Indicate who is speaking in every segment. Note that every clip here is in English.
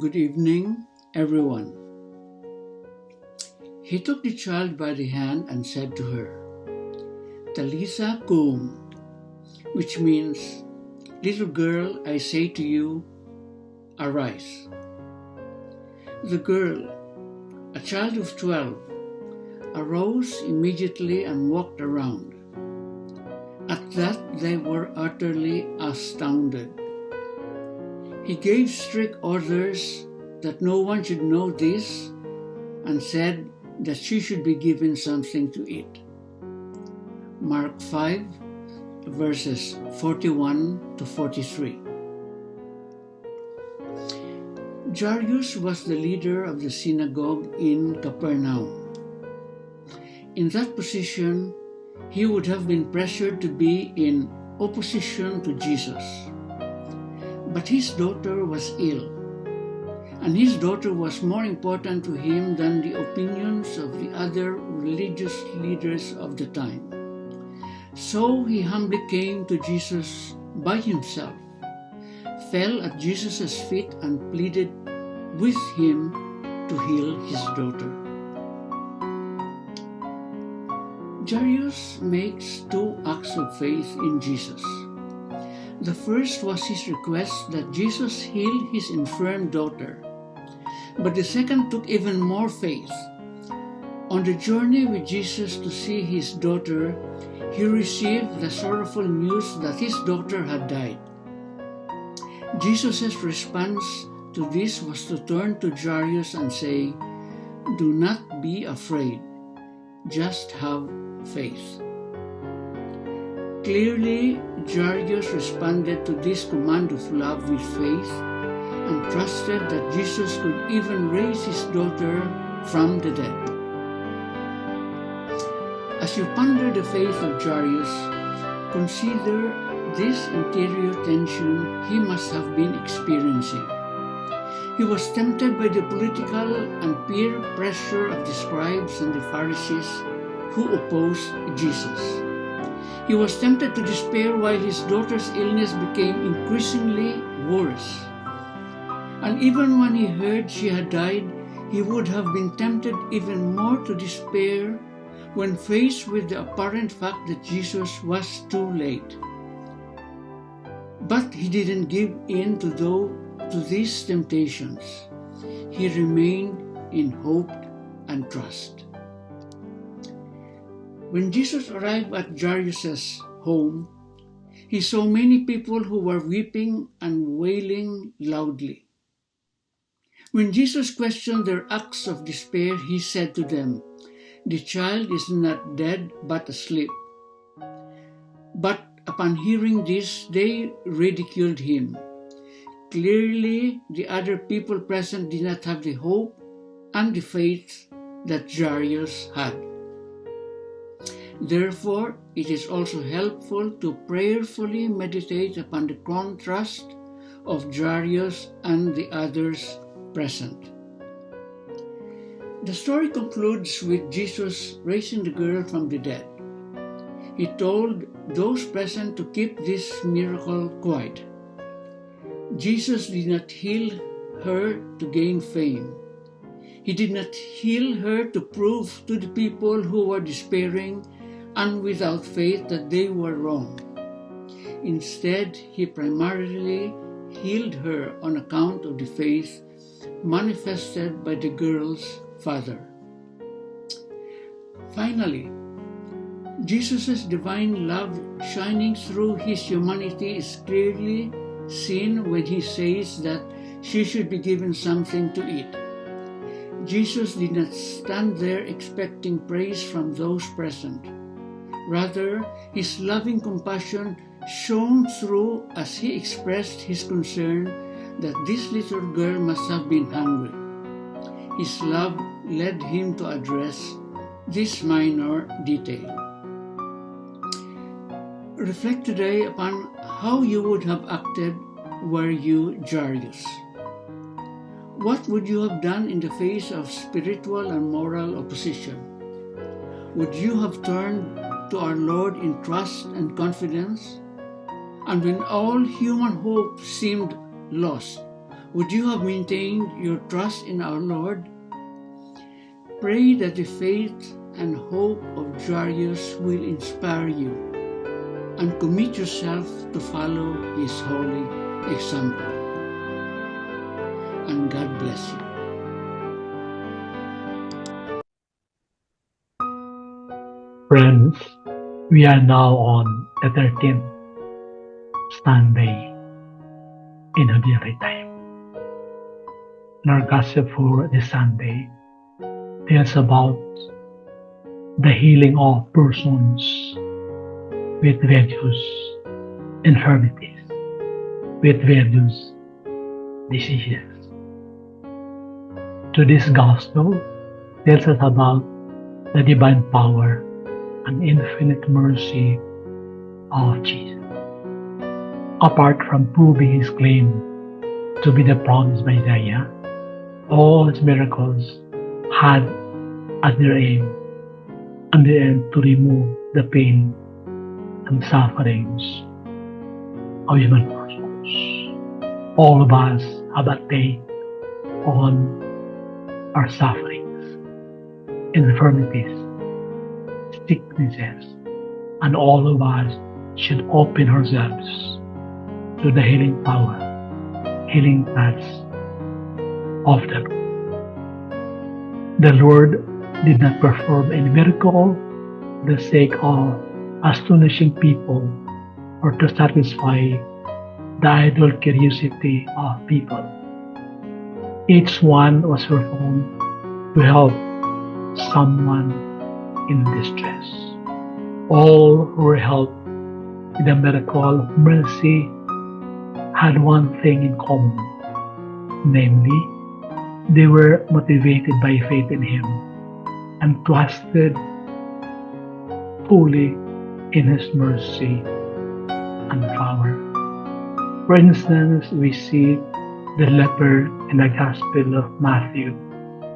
Speaker 1: Good evening, everyone. He took the child by the hand and said to her, Talitha cum, which means, Little girl, I say to you, arise. The girl, a child of 12, arose immediately and walked around. At that they were utterly astounded. He gave strict orders that no one should know this and said that she should be given something to eat. Mark 5, verses 41 to 43. Jairus was the leader of the synagogue in Capernaum. In that position, he would have been pressured to be in opposition to Jesus. But his daughter was ill, and his daughter was more important to him than the opinions of the other religious leaders of the time. So he humbly came to Jesus by himself, fell at Jesus' feet and pleaded with him to heal his daughter. Jairus makes two acts of faith in Jesus. The first was his request that Jesus heal his infirm daughter. But the second took even more faith. On the journey with Jesus to see his daughter, he received the sorrowful news that his daughter had died. Jesus' response to this was to turn to Jairus and say, "Do not be afraid, just have faith." Clearly, Jairus responded to this command of love with faith and trusted that Jesus could even raise his daughter from the dead. As you ponder the faith of Jairus, consider this interior tension he must have been experiencing. He was tempted by the political and peer pressure of the scribes and the Pharisees who opposed Jesus. He was tempted to despair while his daughter's illness became increasingly worse. And even when he heard she had died, he would have been tempted even more to despair when faced with the apparent fact that Jesus was too late. But he didn't give in to these temptations. He remained in hope and trust. When Jesus arrived at Jairus' home, he saw many people who were weeping and wailing loudly. When Jesus questioned their acts of despair, he said to them, "The child is not dead but asleep." But upon hearing this, they ridiculed him. Clearly, the other people present did not have the hope and the faith that Jairus had. Therefore, it is also helpful to prayerfully meditate upon the contrast of Jairus and the others present. The story concludes with Jesus raising the girl from the dead. He told those present to keep this miracle quiet. Jesus did not heal her to gain fame. He did not heal her to prove to the people who were despairing and without faith that they were wrong. Instead, he primarily healed her on account of the faith manifested by the girl's father. Finally, Jesus' divine love shining through his humanity is clearly seen when he says that she should be given something to eat. Jesus did not stand there expecting praise from those present. Rather, his loving compassion shone through as he expressed his concern that this little girl must have been hungry. His love led him to address this minor detail. Reflect today upon how you would have acted were you Jairus. What would you have done in the face of spiritual and moral opposition? Would you have turned to our Lord in trust and confidence? And when all human hope seemed lost, Would you have maintained your trust in our Lord? Pray that the faith and hope of Jairus will inspire you, and commit yourself to follow his holy example. And God bless you.
Speaker 2: Friends, we are now on the 13th Sunday in Ordinary Time. And our gospel for this Sunday tells about the healing of persons with various infirmities, with various diseases. Today's gospel tells us about the divine power and infinite mercy of Jesus. Apart from proving his claim to be the promised Messiah, all his miracles had as their aim and the end to remove the pain and sufferings of human persons. All of us have a take on our sufferings, infirmities, sicknesses, and all of us should open ourselves to the healing power, healing touch of the Lord. The Lord did not perform any miracle for the sake of astonishing people or to satisfy the idle curiosity of people. Each one was performed to help someone in distress. All who were helped with the miracle of mercy had one thing in common, namely, they were motivated by faith in Him and trusted fully in His mercy and power. For instance, we see the leper in the Gospel of Matthew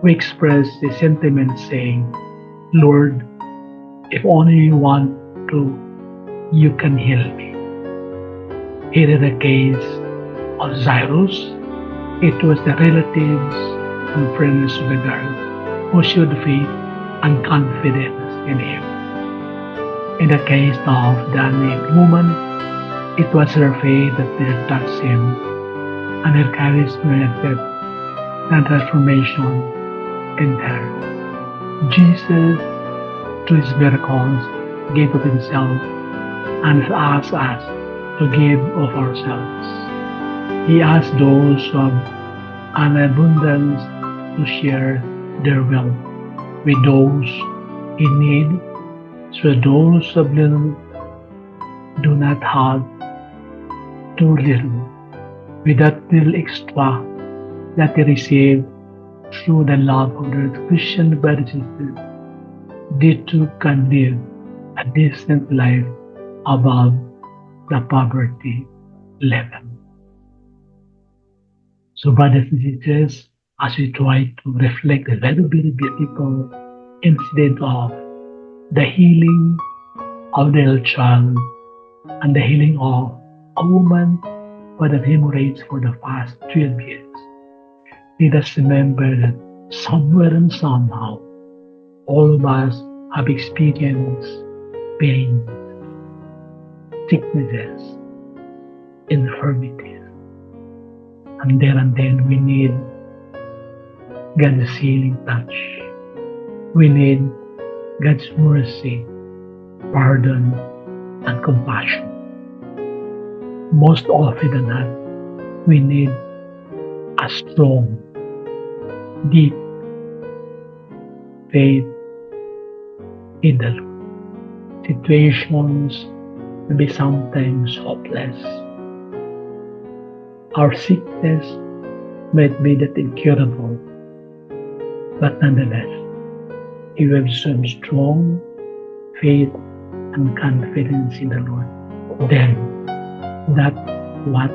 Speaker 2: who expressed the sentiment saying, "Lord, if only you want to, you can heal me." Here in the case of Jairus, it was the relatives and friends of the girl who showed faith and confidence in him. In the case of the unnamed woman, it was her faith that did touch him, and her charisma and transformation in her. Jesus, through his miracles, gave of himself and asked us to give of ourselves. He asked those of an abundance to share their wealth with those in need, so those of little do not have too little. With that little extra that they receive through the love of their Christian brothers and sisters, they too can live a decent life above the poverty level. So, brothers and sisters, as we try to reflect the very, very beautiful incident of the healing of the little child and the healing of a woman who had hemorrhage for the past 12 years, let us remember that somewhere and somehow, all of us have experienced pain, sicknesses, infirmities. And then we need God's healing touch. We need God's mercy, pardon, and compassion. Most often than not, we need a strong, deep faith in the Lord. Situations may be sometimes hopeless. Our sickness might be that incurable, but nonetheless, if we have some strong faith and confidence in the Lord, then that's what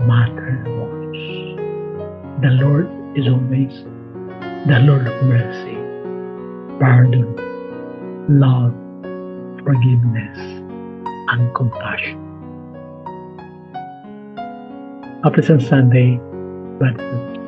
Speaker 2: matters most. The Lord is always the Lord of mercy, pardon, love, forgiveness, and compassion. After Sunday, God bless.